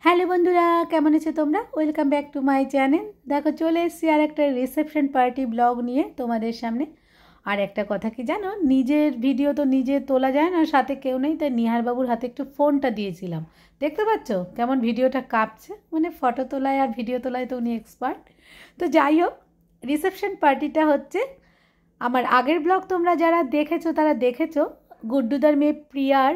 Hello বন্ধুরা, কেমন আছো তোমরা? Welcome back to my channel. দেখো চলে এসেছি আর একটা রিসেপশন পার্টি ব্লগ নিয়ে তোমাদের সামনে। আর একটা কথা কি জানো, নিজের ভিডিও তো নিজে তোলা যায় না, সাথে কেউ নেই, তাই নিহারবাবুর হাতে একটু ফোনটা দিয়েছিলাম। দেখতে পাচ্ছ কেমন ভিডিওটা কাঁপছে, মানে ফটো তোলায় আর ভিডিও তোলায় তো উনি এক্সপার্ট। তো যাই হোক, রিসেপশন পার্টিটা হচ্ছে আমার আগের ব্লগ তোমরা যারা দেখেছো তারা দেখেছো, গুড্ডুদার মেয়ে প্রিয়ার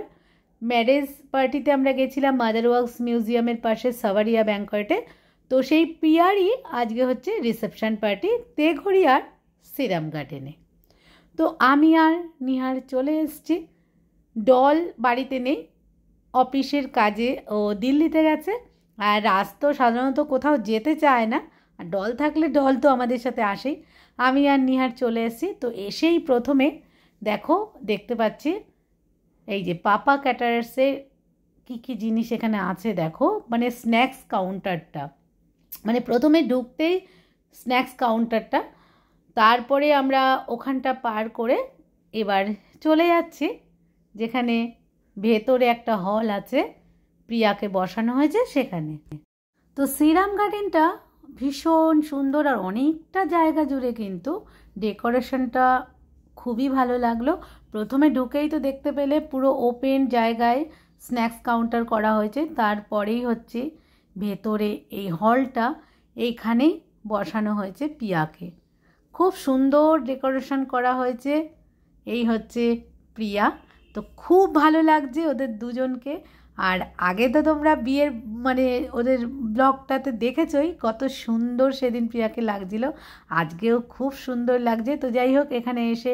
ম্যারেজ পার্টিতে আমরা গেছিলাম মাদার ওয়ার্কস মিউজিয়ামের পাশে সাভারিয়া ব্যাংকয়েটে। তো সেই প্রিয়ারই আজকে হচ্ছে রিসেপশন পার্টি তেঘড়িয়ার সিরাম গার্ডেনে। তো আমি আর নিহার চলে এসেছি। ডল বাড়িতে নেই, অফিসের কাজে ও দিল্লিতে গেছে। আর রাজ তো সাধারণত কোথাও যেতে চায় না, আর ডল থাকলে ডল তো আমাদের সাথে আসেই। আমি আর নিহার চলে এসেছি। তো এসেই প্রথমে দেখতে পাচ্ছি এই যে পাপা ক্যাটারার্সে কী কী জিনিস এখানে আছে দেখো, মানে স্ন্যাক্স কাউন্টারটা, মানে প্রথমে ঢুকতেই স্ন্যাক্স কাউন্টারটা, তারপরে আমরা ওখানটা পার করে এবার চলে যাচ্ছি যেখানে ভেতরে একটা হল আছে, প্রিয়াকে বসানো হয়েছে সেখানে। তো শ্রীরাম গার্ডেনটা ভীষণ সুন্দর আর অনেকটা জায়গা জুড়ে কিন্তু ডেকোরেশনটা খুবই ভালো লাগলো। প্রথমে ঢুকেই তো দেখতে পেলে পুরো ওপেন জায়গায় স্ন্যাক্স কাউন্টার করা হয়েছে, তারপরেই হচ্ছে ভেতরে এই হলটা, এইখানেই বসানো হয়েছে প্রিয়াকে। খুব সুন্দর ডেকোরেশন করা হয়েছে। এই হচ্ছে প্রিয়া, তো খুব ভালো লাগছে ওদের দুজনকে। আর আগে তো তোমরা বিয়ের মানে ওদের ব্লগটাতে দেখেছই কত সুন্দর সেদিন প্রিয়াকে লাগছিল, আজকেও খুব সুন্দর লাগছে। তো যাই হোক, এখানে এসে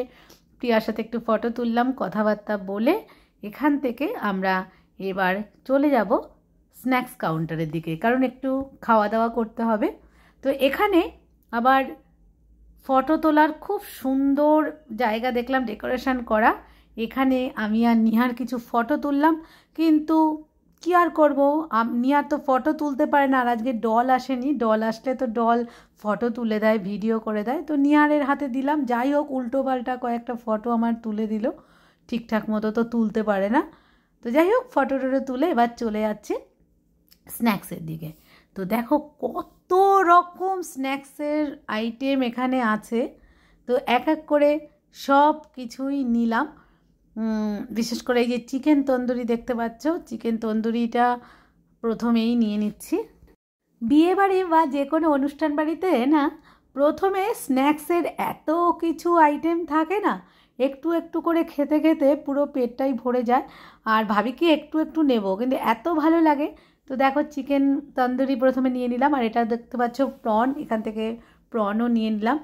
প্রিয়ার সাথে একটু ফটো তুললাম, কথাবার্তা বলে এখান থেকে আমরা এবার চলে যাব স্ন্যাক্স কাউন্টারের দিকে, কারণ একটু খাওয়া দাওয়া করতে হবে। তো এখানে আবার ফটো তোলার খুব সুন্দর জায়গা দেখলাম ডেকোরেশন করা। এখানে আমি আর নিহার কিছু ফটো তুললাম, কিন্তু কী আর করবো, নিহার তো ফটো তুলতে পারে না, আর আজকে ডল আসেনি। ডল আসলে তো ডল ফটো তুলে দেয়, ভিডিও করে দেয়, তো নিহারের হাতে দিলাম। যাই হোক, উল্টো পাল্টা কয়েকটা ফটো আমার তুলে দিল, ঠিকঠাক মতো তো তুলতে পারে না। তো যাই হোক, ফটো টটো তুলে এবার চলে যাচ্ছে স্ন্যাক্সের দিকে। তো দেখো কত রকম স্ন্যাক্সের আইটেম এখানে আছে, তো এক এক করে সব কিছুই নিলাম। বিশেষ করে এই যে চিকেন তন্দুরি দেখতে পাচ্ছ, চিকেন তন্দুরিটা প্রথমেই নিয়ে নিচ্ছি। বিয়ে বাড়ি বা যে কোনো অনুষ্ঠান বাড়িতে না, প্রথমে স্ন্যাক্সের এত কিছু আইটেম থাকে না, একটু একটু করে খেতে খেতে পুরো পেটটাই ভরে যায়, আর ভাবি কি একটু একটু নেব, কিন্তু এত ভালো লাগে। তো দেখো চিকেন তন্দুরি প্রথমে নিয়ে নিলাম, আর এটা দেখতে পাচ্ছ প্রন, এখান থেকে প্রনও নিয়ে নিলাম।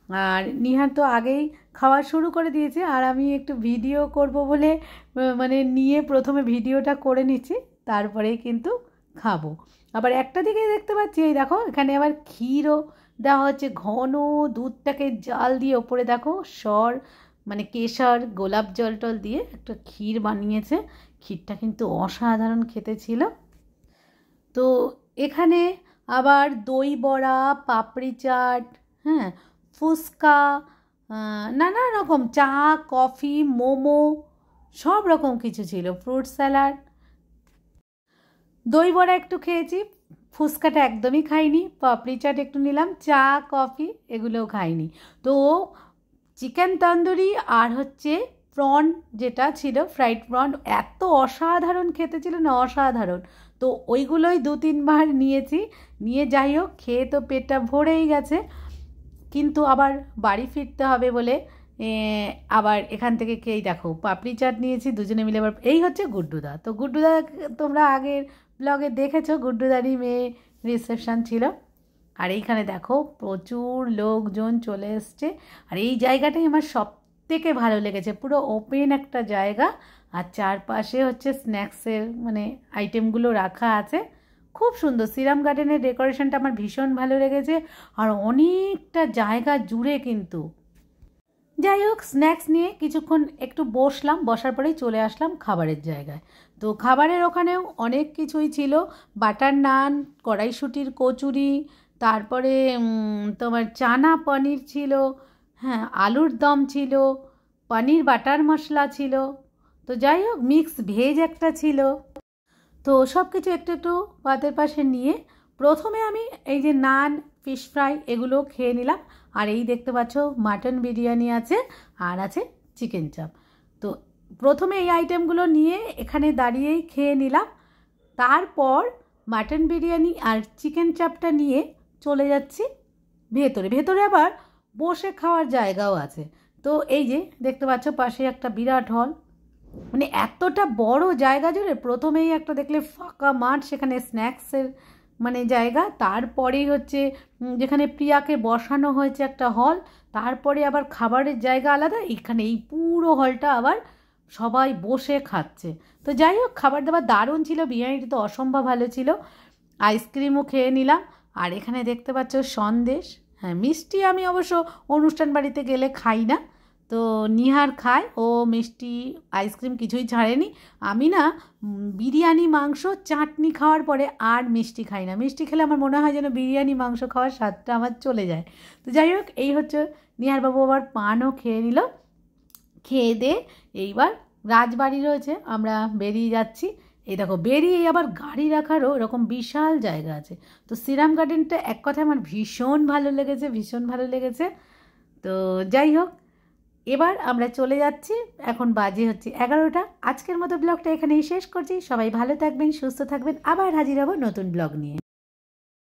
আর নিহার তো আগেই খাওয়া শুরু করে দিয়েছে, আর আমি একটু ভিডিও করব বলে মানে নিয়ে প্রথমে ভিডিওটা করে নিচ্ছি, তারপরেই কিন্তু খাবো। আবার একটা দিকে দেখতে পাচ্ছি এই দেখো, এখানে আবার ক্ষীরও দেওয়া হচ্ছে, ঘন দুধটাকে জাল দিয়ে ওপরে দেখো মানে কেশর গোলাপ জল টল দিয়ে একটা ক্ষীর বানিয়েছে। ক্ষীরটা কিন্তু অসাধারণ খেতে ছিল। তো এখানে আবার দই বড়া, পাপড়ি চাট, হ্যাঁ, ফুচকা, নানা রকম চা, কফি, মোমো, সব রকম কিছু ছিল, ফ্রুট স্যালাড। দই বড়া একটু খেয়েছি, ফুচকাটা একদমই খাইনি, পাপড়ি চাট একটু নিলাম, চা কফি এগুলোও খাইনি। তো চিকেন তন্দুরি আর হচ্ছে প্রন যেটা ছিল, ফ্রাইড প্রন, এত অসাধারণ খেতে ছিল না, অসাধারণ। তো ওইগুলোই 2-3 বার নিয়েছি, নিয়ে যাই হোক খেয়ে তো পেটটা ভরেই গেছে, কিন্তু আবার বাড়ি ফিরতে হবে বলে আবার এখান থেকে খেয়েই দেখো পাপড়ি চাট নিয়েছি দুজনে মিলে। আবার এই হচ্ছে গুড্ডুদা, তো গুড্ডুদা তোমরা আগের ব্লগে দেখেছো, গুড্ডুদারই মেয়ে রিসেপশান ছিল। আর এইখানে দেখো প্রচুর লোকজন চলে এসছে, আর এই জায়গাটাই আমার সব থেকে ভালো লেগেছে, পুরো ওপেন একটা জায়গা, আর চারপাশে হচ্ছে স্ন্যাক্সের মানে আইটেমগুলো রাখা আছে, খুব সুন্দর। শ্রীরাম গার্ডেনের ডেকোরেশনটা আমার ভীষণ ভালো লেগেছে, আর অনেকটা জায়গা জুড়ে কিন্তু। যাই হোক, স্ন্যাক্স নিয়ে কিছুক্ষণ একটু বসলাম, বসার পরেই চলে আসলাম খাবারের জায়গায়। তো খাবারের ওখানেও অনেক কিছুই ছিল, বাটার নান, কড়াইশুঁটির কচুরি, তারপরে তোমার চানা পনির ছিল, হ্যাঁ, আলুর দম ছিল, পনির বাটার মশলা ছিল, তো যাই হোক মিক্স ভেজ একটা ছিল। তো সব কিছু একটু একটু ভাতের পাশে নিয়ে প্রথমে আমি এই যে নান, ফিশ ফ্রাই এগুলো খেয়ে নিলাম। আর এই দেখতে পাচ্ছ মাটন বিরিয়ানি আছে আর আছে চিকেন চাপ। তো প্রথমে এই আইটেমগুলো নিয়ে এখানে দাঁড়িয়েই খেয়ে নিলাম। তারপর মাটন বিরিয়ানি আর চিকেন চাপটা নিয়ে চলে যাচ্ছি ভেতরে। ভেতরে আবার বসে খাওয়ার জায়গাও আছে। তো এই যে দেখতে পাচ্ছ পাশে একটা বিরাট হল, মানে এতটা বড় জায়গা জুড়ে প্রথমেই একটা দেখলে ফাঁকা মাঠ, সেখানে স্ন্যাক্সের মানে জায়গা, তারপরেই হচ্ছে যেখানে প্রিয়াকে বসানো হয়েছে একটা হল, তারপরে আবার খাবারের জায়গা আলাদা, এখানে এই পুরো হলটা আবার সবাই বসে খাচ্ছে। তো যাই হোক, খাবার দাবার দারুণ ছিল, বিরিয়ানিটা তো অসম্ভব ভালো ছিল। আইসক্রিমও খেয়ে নিলাম। আর এখানে দেখতে পাচ্ছ সন্দেশ। হ্যাঁ, মিষ্টি আমি অবশ্য অনুষ্ঠান বাড়িতে গেলে খাই না, তো নিহার খায়, ও মিষ্টি আইসক্রিম কিছুই ছাড়েনি। আমি না বিরিয়ানি, মাংস, চাটনি খাওয়ার পরে আর মিষ্টি খাই না। মিষ্টি খেলে আমার মনে হয় যেন বিরিয়ানি মাংস খাওয়ার স্বাদটা আমার চলে যায়। তো যাই হোক, এই হচ্ছে নিহারবাবু আবার পানও খেয়ে নিল। খেয়ে দিয়ে এইবার রাজবাড়ি রয়েছে, আমরা বেরিয়ে যাচ্ছি। এই দেখো, বেরিয়ে আবার গাড়ি রাখারও এরকম বিশাল জায়গা আছে। তো শ্রীরাম গার্ডেনটা এক কথায় আমার ভীষণ ভালো লেগেছে, ভীষণ ভালো লেগেছে। তো যাই হোক, এবার আমরা চলে যাচ্ছি। এখন বাজে হচ্ছে 11টা। আজকের মতো ব্লগটা এখানেই শেষ করছি। সবাই ভালো থাকবেন, সুস্থ থাকবেন, আবার হাজির হব নতুন ব্লগ নিয়ে।